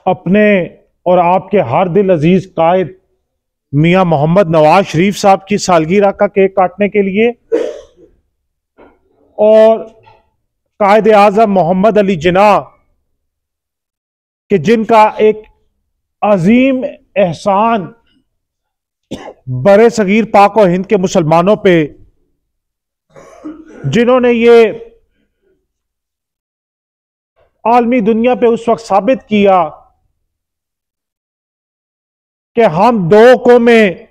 अपने और आपके हर दिल अजीज कायद मियां मोहम्मद नवाज शरीफ साहब की सालगिरह का केक काटने के लिए और कायद आज़म मोहम्मद अली जिन्ना कि जिनका एक अजीम एहसान बड़े सगीर पाक और हिंद के मुसलमानों पे, जिन्होंने ये आलमी दुनिया पे उस वक्त साबित किया कि हम दो कौमें,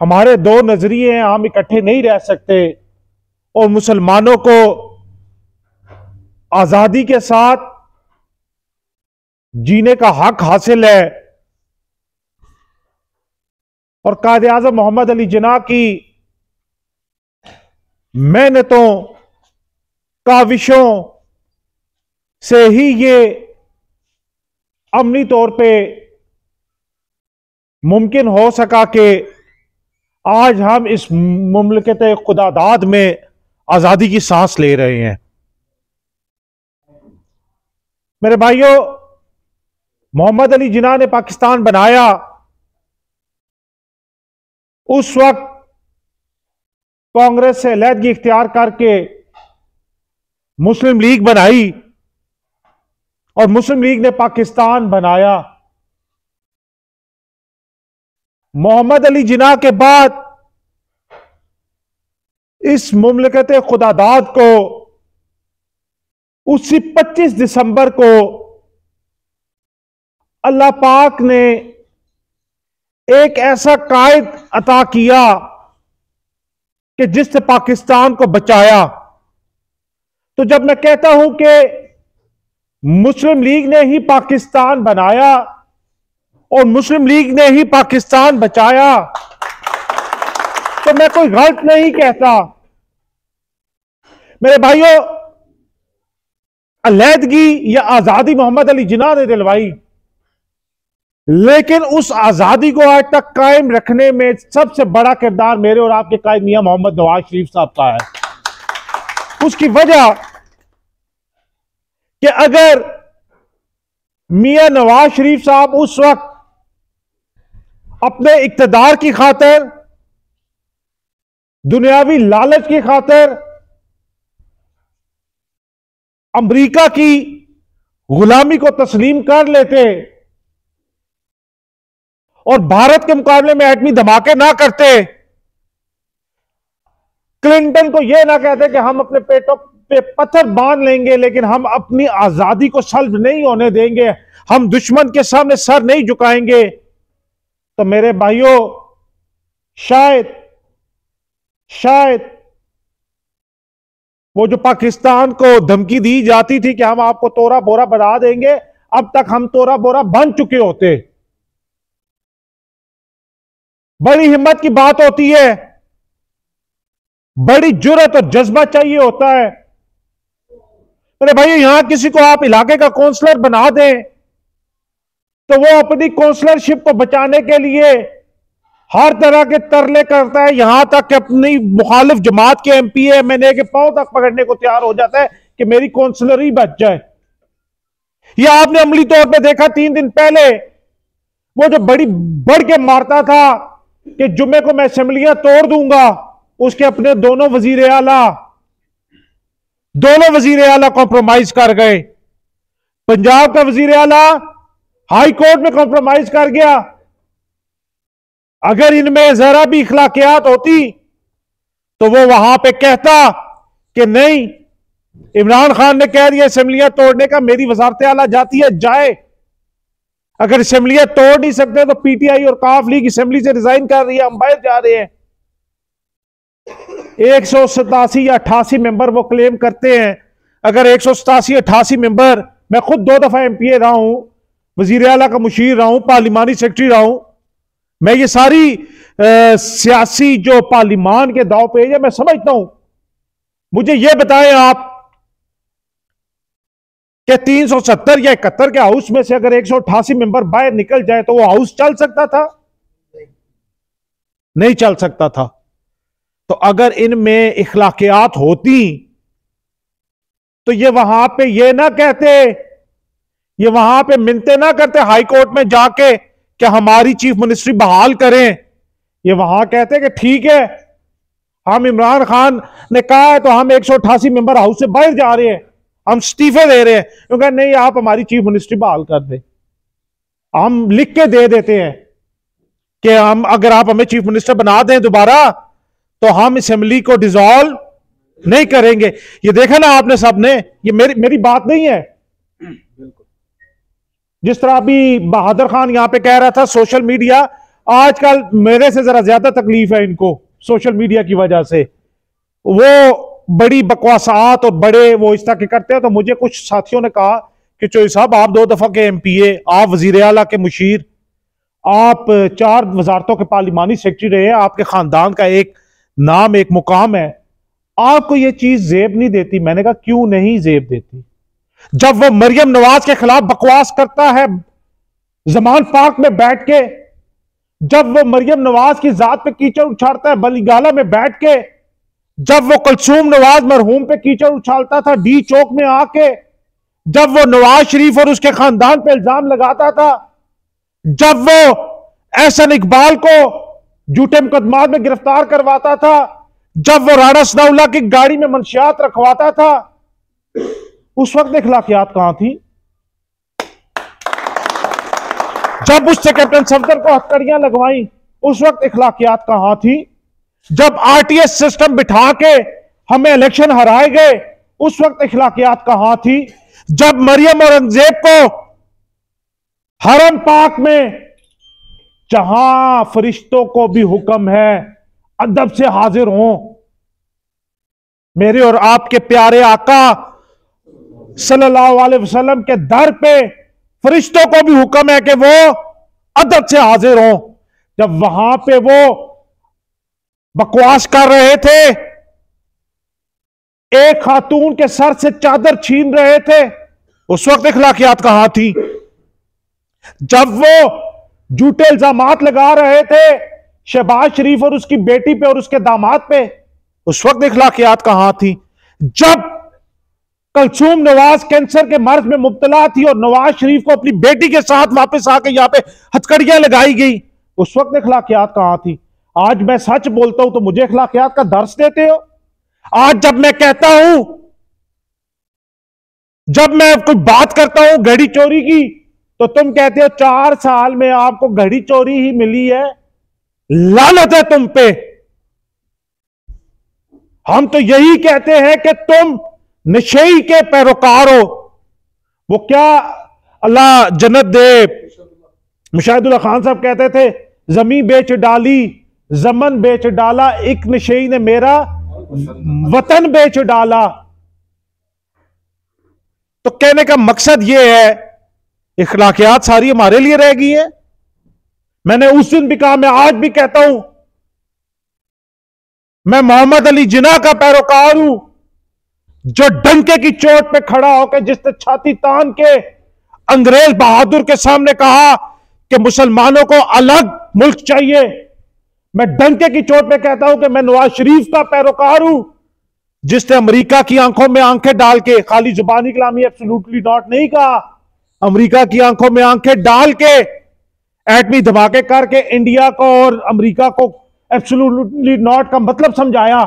हमारे दो नजरिए हैं, हम इकट्ठे नहीं रह सकते और मुसलमानों को आजादी के साथ जीने का हक हासिल है। और कायद आज़म मोहम्मद अली जिन्ना की मेहनतों काविशों से ही ये अमनी तौर पे मुमकिन हो सका कि आज हम इस मुमलकत खुदादाद में आजादी की सांस ले रहे हैं। मेरे भाइयों, मोहम्मद अली जिन्ना ने पाकिस्तान बनाया, उस वक्त कांग्रेस से अलहदगी इख्तियार करके मुस्लिम लीग बनाई और मुस्लिम लीग ने पाकिस्तान बनाया। मोहम्मद अली जिन्ना के बाद इस मुमलकत खुदादाद को उसी 25 दिसंबर को अल्लाह पाक ने एक ऐसा कायद अता किया कि जिससे पाकिस्तान को बचाया। तो जब मैं कहता हूं कि मुस्लिम लीग ने ही पाकिस्तान बनाया और मुस्लिम लीग ने ही पाकिस्तान बचाया, तो मैं कोई गलत नहीं कहता। मेरे भाइयों, अलहदगी या आजादी मोहम्मद अली जिन्ना ने दिलवाई, लेकिन उस आजादी को आज तक कायम रखने में सबसे बड़ा किरदार मेरे और आपके कायद मियां मोहम्मद नवाज शरीफ साहब का है। उसकी वजह कि अगर मियां नवाज शरीफ साहब उस वक्त अपने इक्तदार की खातिर, दुनियावी लालच की खातिर अमेरिका की गुलामी को तस्लीम कर लेते और भारत के मुकाबले में एटमी धमाके ना करते, क्लिंटन को यह ना कहते कि हम अपने पेटों पे पत्थर बांध लेंगे लेकिन हम अपनी आजादी को सल्ब नहीं होने देंगे, हम दुश्मन के सामने सर नहीं झुकाएंगे, तो मेरे भाइयों, शायद वो जो पाकिस्तान को धमकी दी जाती थी कि हम आपको तोरा बोरा बना देंगे, अब तक हम तोरा बोरा बन चुके होते। बड़ी हिम्मत की बात होती है, बड़ी जुर्रत और जज्बा चाहिए होता है। मेरे भाई, यहां किसी को आप इलाके का काउंसलर बना दें तो वो अपनी काउंसलरशिप को बचाने के लिए हर तरह के तरले करता है, यहां तक कि अपनी मुखालिफ जमात के एमपी एमएनए के पांव तक पकड़ने को तैयार हो जाता है कि मेरी काउंसलर ही बच जाए। यह आपने अमली तौर पे देखा 3 दिन पहले, वो जो बड़ी बढ़ के मारता था कि जुम्मे को मैं असेंबलियां तोड़ दूंगा, उसके अपने दोनों वजीर आला कॉम्प्रोमाइज कर गए। पंजाब का वजीर आला हाई कोर्ट में कॉम्प्रोमाइज कर गया। अगर इनमें जरा भी इखलाकियात होती तो वो वहां पे कहता कि नहीं, इमरान खान ने कह दिया असेंबलियां तोड़ने का, मेरी वजारत आला जाती है, जाए। अगर असेंबलियां तोड़ नहीं सकते तो पीटीआई और काफ लीग असेंबली से रिजाइन कर रही है, हम बाहर जा रहे हैं। 187 या 88 मेंबर वो क्लेम करते हैं। अगर 187-88 मेंबर, मैं खुद 2 दफा एमपीए रहा हूं, वजीर आला का मुशीर रहा हूं, पार्लिमानी सेक्रेटरी रहा हूं, मैं ये सारी सियासी जो पार्लिमान के दाव पेज है मैं समझता हूं। मुझे ये बताएं आप कि 370 या 71 के हाउस में से अगर 188 मेंबर बाहर निकल जाए तो वो हाउस चल सकता था? नहीं चल सकता था। तो अगर इनमें इखलाकियात होती तो ये वहां पे ये ना कहते, ये वहां पे मिन्नतें ना करते हाई कोर्ट में जाके कि हमारी चीफ मिनिस्ट्री बहाल करें। ये वहां कहते कि ठीक है, हम इमरान खान ने कहा है तो हम 188 मेंबर हाउस से बाहर जा रहे हैं, हम इस्तीफे दे रहे हैं। क्योंकि नहीं, आप हमारी चीफ मिनिस्ट्री बहाल कर दे। हम लिख के दे देते हैं कि हम, अगर आप हमें चीफ मिनिस्टर बना दें दोबारा तो हम असेंबली को डिसॉल्व नहीं करेंगे। ये देखा ना आपने सबने, ये मेरी बात नहीं है। जिस तरह अभी बहादुर खान यहां पे कह रहा था, सोशल मीडिया आजकल मेरे से जरा ज्यादा तकलीफ है इनको सोशल मीडिया की वजह से। वो बड़ी बकवासात और बड़े वो इस तरह के करते हैं। तो मुझे कुछ साथियों ने कहा कि चोई साहब, आप 2 दफा के MPA, आप वजीर आला के मुशीर, आप 4 वजारतों के पार्लिमानी सेक्रेटरी रहे हैं, आपके खानदान का एक नाम, एक मुकाम है, आपको यह चीज जेब नहीं देती? मैंने कहा क्यों नहीं जेब देती? जब वो मरियम नवाज के खिलाफ बकवास करता है जमान पार्क में बैठ के, जब वो मरियम नवाज की जात पे कीचड़ उछालता है बलीगाला में बैठ के, जब वो कुलसूम नवाज मरहूम पे कीचड़ उछालता था डी चौक में आके, जब वो नवाज शरीफ और उसके खानदान पे इल्जाम लगाता था, जब वो एहसन इकबाल को झूठे मुकदमात में गिरफ्तार करवाता था, जब वो राणा सनाउल्लाह की गाड़ी में मंशियात रखवाता था, उस वक्त इखलाकियात कहां थी? जब उससे कैप्टन सफदर को हथकड़ियां लगवाई, उस वक्त इखलाकियात कहां थी? जब RTS सिस्टम बिठा के हमें इलेक्शन हराए गए, उस वक्त इखलाकियात कहां थी? जब मरियम औरंगजेब को हरम पाक में, जहां फरिश्तों को भी हुक्म है अदब से हाजिर हों, मेरे और आपके प्यारे आका सल्लल्लाहु अलैहि वसल्लम के दर पे फरिश्तों को भी हुक्म है कि वो अदब से हाजिर हों। जब वहां पे वो बकवास कर रहे थे, एक खातून के सर से चादर छीन रहे थे, उस वक्त इखलाकियात कहां थी? जब वो झूठे इल्जामात लगा रहे थे शहबाज शरीफ और उसकी बेटी पे और उसके दामाद पे, उस वक्त इखलाकियात कहां थी? जब कुलसूम नवाज कैंसर के मर्ज में मुब्तला थी और नवाज शरीफ को अपनी बेटी के साथ वापस आके यहां पे हथकड़ियां लगाई गई, उस वक्त इखलाकियात कहां थी? आज मैं सच बोलता हूं तो मुझे इखलाकियात का दर्स देते हो। आज जब मैं कहता हूं, जब मैं कोई बात करता हूं घड़ी चोरी की, तो तुम कहते हो 4 साल में आपको घड़ी चोरी ही मिली है, लानत है तुम पे। हम तो यही कहते हैं कि तुम नशेई के पैरोकार हो। वो क्या, अल्लाह जन्नत दे, मुशाहिदुल्लाह खान साहब कहते थे, जमीन बेच डाली जमन बेच डाला, एक नशेई ने मेरा वतन बेच डाला। तो कहने का मकसद यह है, इखलाकियात सारी हमारे लिए रह गई है। मैंने उस दिन भी कहा, मैं आज भी कहता हूं, मैं मोहम्मद अली जिन्ना का पैरोकार हूं, जो डंके की चोट पे खड़ा होकर, जिसने छाती तान के अंग्रेज बहादुर के सामने कहा कि मुसलमानों को अलग मुल्क चाहिए। मैं डंके की चोट पे कहता हूं कि मैं नवाज शरीफ का पैरोकार हूं, जिसने अमेरिका की आंखों में आंखें डाल के, खाली जुबानी कलामी एब्सोल्युटली नॉट नहीं कहा, अमेरिका की आंखों में आंखें डाल के एटमी धमाके करके इंडिया को और अमेरिका को एब्सोल्युटली नॉट का मतलब समझाया।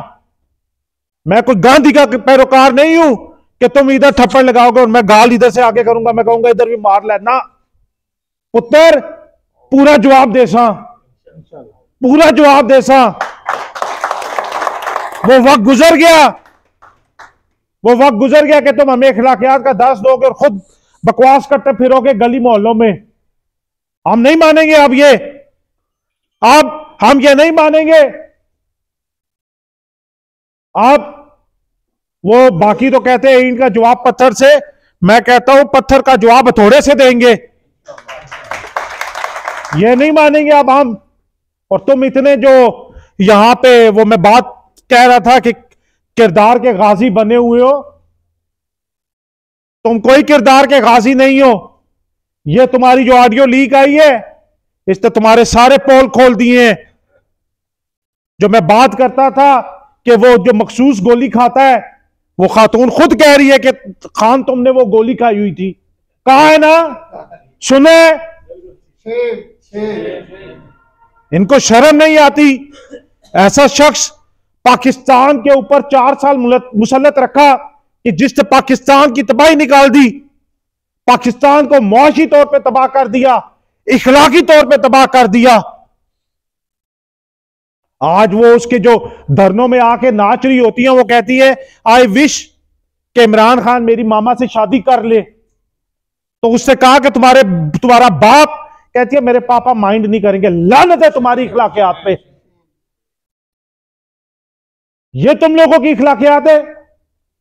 मैं कोई गांधी का पैरोकार नहीं हूं कि तुम इधर थप्पड़ लगाओगे और मैं गाल इधर से आगे करूंगा, मैं कहूंगा इधर भी मार लेना। पुत्र पूरा जवाब दे सा, पूरा जवाब दे सा। वो वक्त गुजर गया, वो वक्त गुजर गया कि तुम हमें इखलाकियात का दर्स दोगे और खुद बकवास करते फिरोगे गली मोहल्लों में। हम नहीं मानेंगे अब ये, अब हम ये नहीं मानेंगे। आप वो बाकी तो कहते हैं इनका जवाब पत्थर से, मैं कहता हूं पत्थर का जवाब हथौड़े से देंगे। ये नहीं मानेंगे अब हम। और तुम इतने जो यहां पे वो मैं बात कह रहा था कि किरदार के गाजी बने हुए हो, तुम कोई किरदार के गाजी नहीं हो। ये तुम्हारी जो ऑडियो लीक आई है, इसने तुम्हारे सारे पोल खोल दिए हैं। जो मैं बात करता था कि वो जो मखसूस गोली खाता है, वो खातून खुद कह रही है कि खान तुमने वो गोली खाई हुई थी। कहा है ना, सुने, इनको शर्म नहीं आती। ऐसा शख्स पाकिस्तान के ऊपर 4 साल मुसल्लत रखा कि जिसने पाकिस्तान की तबाही निकाल दी, पाकिस्तान को मुआशी तौर पे तबाह कर दिया, इखलाकी तौर पे तबाह कर दिया। आज वो उसके जो धरनों में आके नाच रही होती है, वो कहती है आई विश कि इमरान खान मेरी मामा से शादी कर ले। तो उससे कहा कि तुम्हारा बाप, कहती है मेरे पापा माइंड नहीं करेंगे। लानत है तुम्हारी इखलाकियात पे। ये तुम लोगों की इखलाकियात है,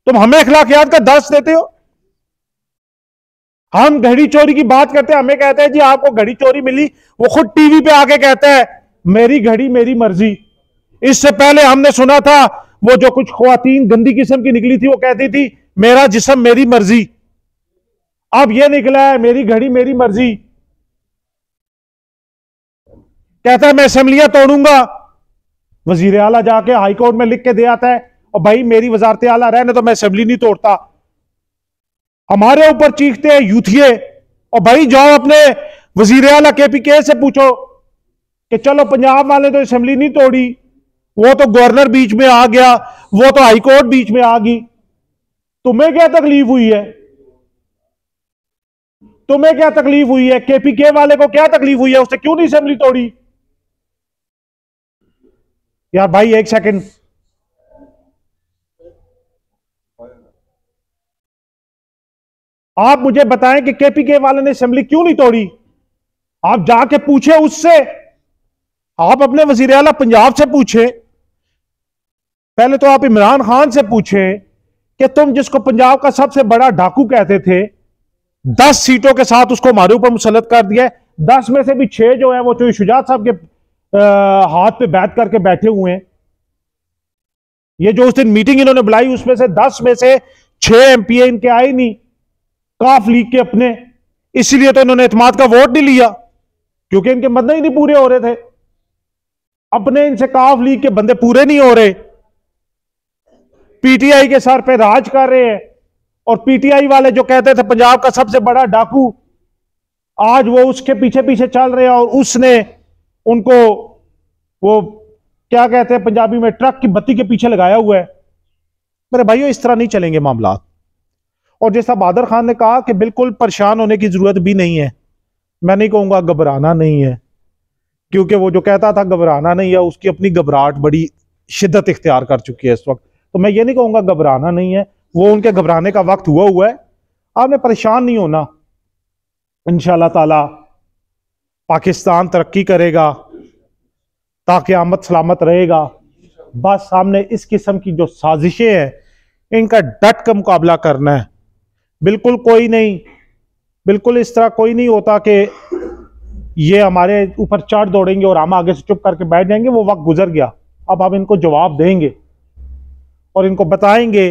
तुम हमें इखलाकियात का दर्स देते हो। हम घड़ी चोरी की बात करते हैं, हमें कहते हैं जी आपको घड़ी चोरी मिली, वो खुद टीवी पे आके कहता है मेरी घड़ी मेरी मर्जी। इससे पहले हमने सुना था वो जो कुछ ख्वातीन गंदी किस्म की निकली थी, वो कहती थी मेरा जिस्म मेरी मर्जी। अब ये निकला है मेरी घड़ी मेरी मर्जी। कहता है मैं असेंबलियां तोड़ूंगा, वजीर आला जाके हाई कोर्ट में लिख के दे आता है और भाई मेरी वजारत आला रहने तो मैं असेंबली नहीं तोड़ता। हमारे ऊपर चीखते हैं यूथिये, और भाई जाओ अपने वजीर आला KPK से पूछो कि चलो पंजाब वाले तो असेंबली नहीं तोड़ी, वो तो गवर्नर बीच में आ गया, वो तो हाई कोर्ट बीच में आ गई, तुम्हें क्या तकलीफ हुई है? तुम्हें क्या तकलीफ हुई है? KPK वाले को क्या तकलीफ हुई है? उसने क्यों नहीं असेंबली तोड़ी? यार भाई एक सेकंड, आप मुझे बताएं कि KPK वाले ने असेंबली क्यों नहीं तोड़ी? आप जाके पूछे उससे, आप अपने वजीर आला पंजाब से पूछे, पहले तो आप इमरान खान से पूछे कि तुम जिसको पंजाब का सबसे बड़ा डाकू कहते थे, 10 सीटों के साथ उसको हमारे ऊपर मुसल्लत कर दिया। 10 में से भी 6 जो है वो चौधरी शुजात साहब के हाथ पे बैठ करके बैठे हुए हैं। ये जो उस दिन मीटिंग इन्होंने बुलाई, उसमें से 10 में से 6 MPA इनके आए नहीं, काफ लीग के अपने, इसीलिए तो इन्होंने इत्मीद का वोट नहीं लिया, क्योंकि इनके मदद ही नहीं पूरे हो रहे थे। अपने इनसे काफ लीग के बंदे पूरे नहीं हो रहे, PTI के सर पे राज कर रहे हैं। और PTI वाले जो कहते थे पंजाब का सबसे बड़ा डाकू, आज वो उसके पीछे पीछे चल रहे हैं, और उसने उनको वो क्या कहते हैं पंजाबी में ट्रक की बत्ती के पीछे लगाया हुआ है। मेरे भाइयों इस तरह नहीं चलेंगे मामला। और जैसा बहादुर खान ने कहा कि बिल्कुल परेशान होने की जरूरत भी नहीं है, मैं नहीं कहूंगा घबराना नहीं है, क्योंकि वो जो कहता था घबराना नहीं है, उसकी अपनी घबराहट बड़ी शिद्दत इख्तियार कर चुकी है इस वक्त। तो मैं ये नहीं कहूंगा घबराना नहीं है, वो उनके घबराने का वक्त हुआ है। आपने परेशान नहीं होना, इंशाअल्लाह ताला पाकिस्तान तरक्की करेगा, ताकि आमद सलामत रहेगा। बस सामने इस किस्म की जो साजिशें हैं, इनका डट का मुकाबला करना है। बिल्कुल कोई नहीं, बिल्कुल इस तरह कोई नहीं होता कि ये हमारे ऊपर चढ़ दौड़ेंगे और हम आगे से चुप करके बैठ जाएंगे। वो वक्त गुजर गया। अब हम इनको जवाब देंगे और इनको बताएंगे,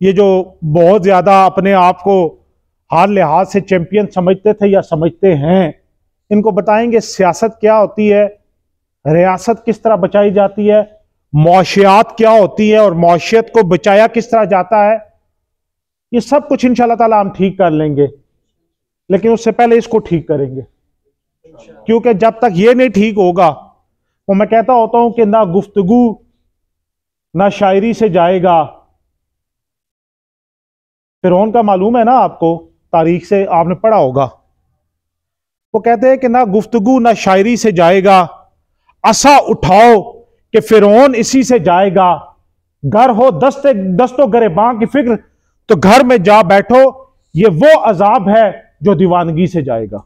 ये जो बहुत ज़्यादा अपने आप को हर लिहाज से चैंपियन समझते थे या समझते हैं, इनको बताएंगे सियासत क्या होती है, रियासत किस तरह बचाई जाती है, मौशियात क्या होती है और मौशियत को बचाया किस तरह जाता है। ये सब कुछ इंशाअल्लाह ताला हम ठीक कर लेंगे, लेकिन उससे पहले इसको ठीक करेंगे, क्योंकि जब तक ये नहीं ठीक होगा, वो मैं कहता होता हूं कि ना गुफ्तगू ना शायरी से जाएगा। फिरौन का मालूम है ना आपको, तारीख से आपने पढ़ा होगा, वो कहते हैं कि ना गुफ्तगू ना शायरी से जाएगा, असा उठाओ कि फिरौन इसी से जाएगा। घर हो दस्तो गरेबां की फिक्र तो घर में जा बैठो, ये वो अजाब है जो दीवानगी से जाएगा।